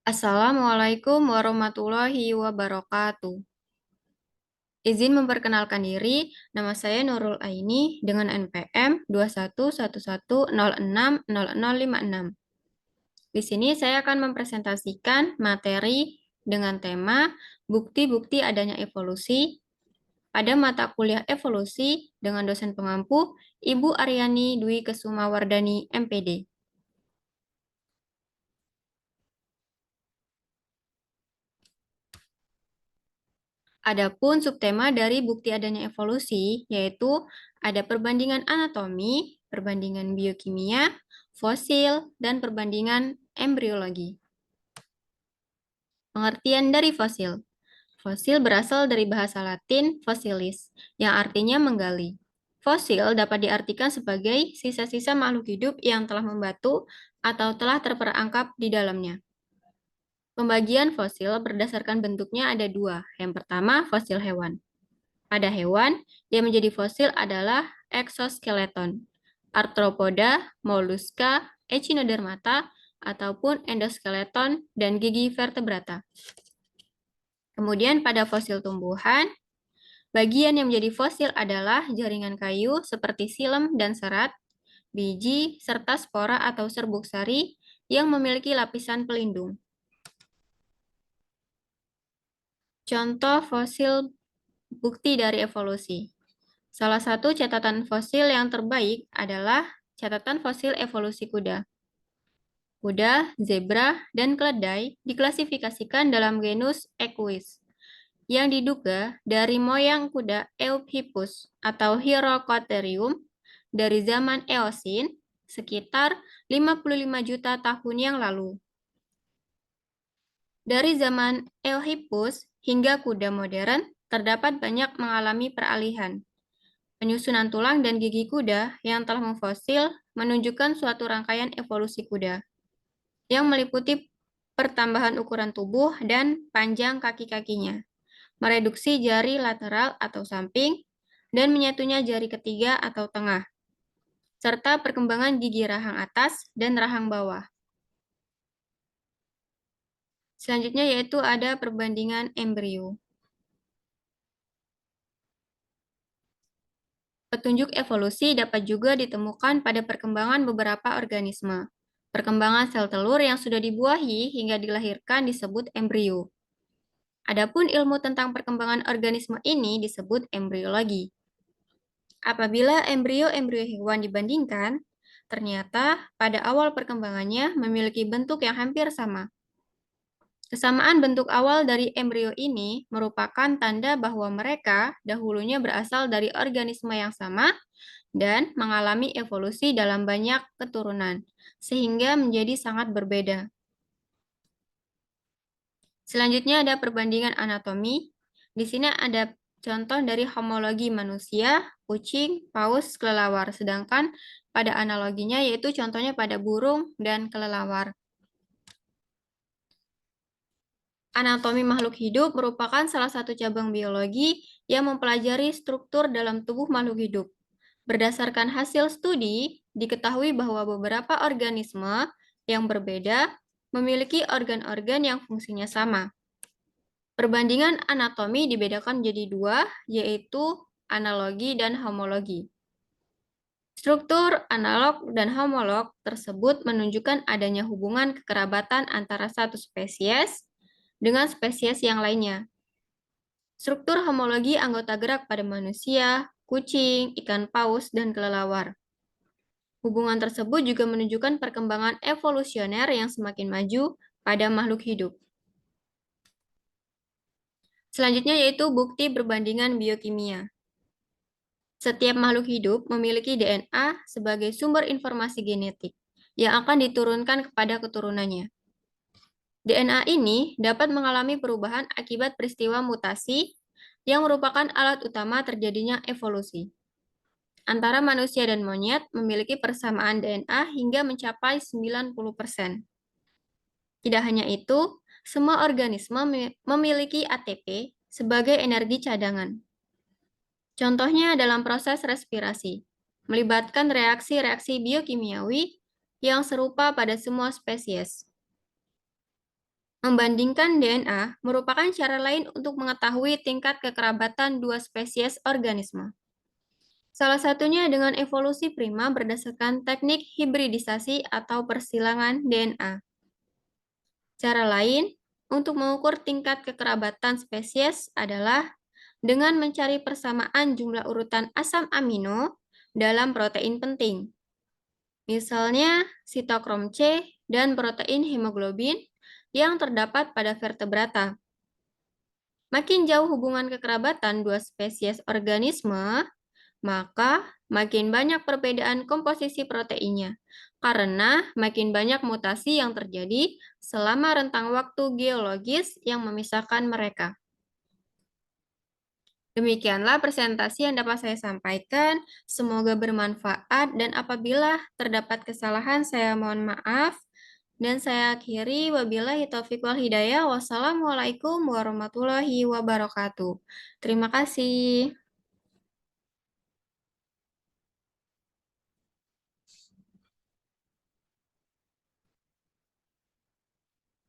Assalamualaikum warahmatullahi wabarakatuh. Izin memperkenalkan diri, nama saya Nurul Aini dengan NPM 2111060056. Di sini saya akan mempresentasikan materi dengan tema bukti-bukti adanya evolusi pada mata kuliah evolusi dengan dosen pengampu Ibu Aryani Dwi Kesumawardani, MPD. Adapun subtema dari bukti adanya evolusi, yaitu ada perbandingan anatomi, perbandingan biokimia, fosil, dan perbandingan embriologi. Pengertian dari fosil. Fosil berasal dari bahasa Latin fossilis, yang artinya menggali. Fosil dapat diartikan sebagai sisa-sisa makhluk hidup yang telah membatu atau telah terperangkap di dalamnya. Pembagian fosil berdasarkan bentuknya ada dua. Yang pertama, fosil hewan. Pada hewan, yang menjadi fosil adalah exoskeleton, arthropoda, molluska, echinodermata, ataupun endoskeleton dan gigi vertebrata. Kemudian pada fosil tumbuhan, bagian yang menjadi fosil adalah jaringan kayu seperti silem dan serat, biji, serta spora atau serbuk sari yang memiliki lapisan pelindung. Contoh fosil bukti dari evolusi. Salah satu catatan fosil yang terbaik adalah catatan fosil evolusi kuda. Kuda, zebra, dan keledai diklasifikasikan dalam genus Equus, yang diduga dari moyang kuda Euphippus atau Hyracotherium dari zaman Eosin sekitar 55 juta tahun yang lalu. Dari zaman Eohippus hingga kuda modern, terdapat banyak mengalami peralihan. Penyusunan tulang dan gigi kuda yang telah memfosil menunjukkan suatu rangkaian evolusi kuda, yang meliputi pertambahan ukuran tubuh dan panjang kaki-kakinya, mereduksi jari lateral atau samping, dan menyatunya jari ketiga atau tengah, serta perkembangan gigi rahang atas dan rahang bawah. Selanjutnya yaitu ada perbandingan embrio. Petunjuk evolusi dapat juga ditemukan pada perkembangan beberapa organisme. Perkembangan sel telur yang sudah dibuahi hingga dilahirkan disebut embrio. Adapun ilmu tentang perkembangan organisme ini disebut embriologi. Apabila embrio-embrio hewan dibandingkan, ternyata pada awal perkembangannya memiliki bentuk yang hampir sama. Kesamaan bentuk awal dari embrio ini merupakan tanda bahwa mereka dahulunya berasal dari organisme yang sama dan mengalami evolusi dalam banyak keturunan, sehingga menjadi sangat berbeda. Selanjutnya ada perbandingan anatomi. Di sini ada contoh dari homologi manusia, kucing, paus, kelelawar. Sedangkan pada analoginya yaitu contohnya pada burung dan kelelawar. Anatomi makhluk hidup merupakan salah satu cabang biologi yang mempelajari struktur dalam tubuh makhluk hidup. Berdasarkan hasil studi, diketahui bahwa beberapa organisme yang berbeda memiliki organ-organ yang fungsinya sama. Perbandingan anatomi dibedakan menjadi dua, yaitu analogi dan homologi. Struktur analog dan homolog tersebut menunjukkan adanya hubungan kekerabatan antara satu spesies dengan spesies yang lainnya. Struktur homologi anggota gerak pada manusia, kucing, ikan paus, dan kelelawar. Hubungan tersebut juga menunjukkan perkembangan evolusioner yang semakin maju pada makhluk hidup. Selanjutnya yaitu bukti perbandingan biokimia. Setiap makhluk hidup memiliki DNA sebagai sumber informasi genetik yang akan diturunkan kepada keturunannya. DNA ini dapat mengalami perubahan akibat peristiwa mutasi yang merupakan alat utama terjadinya evolusi. Antara manusia dan monyet memiliki persamaan DNA hingga mencapai 90%. Tidak hanya itu, semua organisme memiliki ATP sebagai energi cadangan. Contohnya dalam proses respirasi, melibatkan reaksi-reaksi biokimiawi yang serupa pada semua spesies. Membandingkan DNA merupakan cara lain untuk mengetahui tingkat kekerabatan dua spesies organisme. Salah satunya dengan evolusi prima berdasarkan teknik hibridisasi atau persilangan DNA. Cara lain untuk mengukur tingkat kekerabatan spesies adalah dengan mencari persamaan jumlah urutan asam amino dalam protein penting. Misalnya sitokrom C dan protein hemoglobin yang terdapat pada vertebrata. Makin jauh hubungan kekerabatan dua spesies organisme, maka makin banyak perbedaan komposisi proteinnya, karena makin banyak mutasi yang terjadi selama rentang waktu geologis yang memisahkan mereka. Demikianlah presentasi yang dapat saya sampaikan. Semoga bermanfaat dan apabila terdapat kesalahan saya mohon maaf. Dan saya akhiri wabillahi taufiq wal hidayah. Wassalamualaikum warahmatullahi wabarakatuh. Terima kasih.